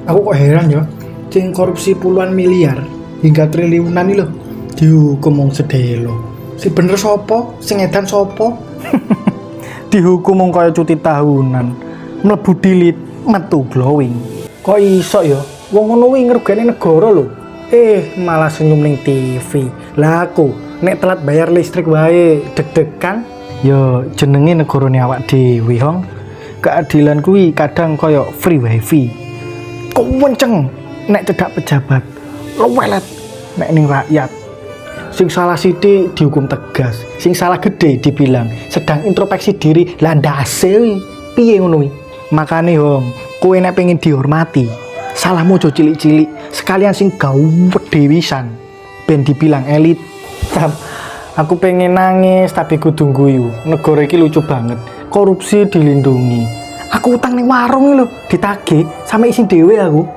Aku kok heran ya, sing korupsi puluhan miliar hingga triliunan ini loh dihukum wong sedelo. Si bener sopo, sing edan sopo? Dihukum wong kaya cuti tahunan, mlebu dilit, metu glowing. Kok iso ya? Wong ngono kuwi ngrugani negara lho. Malah senyum ning TV. Lah aku nek telat bayar listrik wae deg-degan. Ya jenenge negarane awak dhewe, Hong. Keadilan kuwi kadang kaya free wifi. Kok wenceng nek cedak pejabat. Lewelet nek ning rakyat. Sing salah sithik dihukum tegas, sing salah gede dibilang sedang introspeksi diri. Lah ndase piye ngono kuwi? Makane, Hong, kowe nek pengen dihormati, salahmu aja cilik-cilik, sekalian sing gawedhe wisan ben dibilang elit. Aku pengen nangis tapi kudu guyu. Negara iki lucu banget. Korupsi dilindungi. Aku utang ning warung lho, ditagih sampe isin dhewe aku.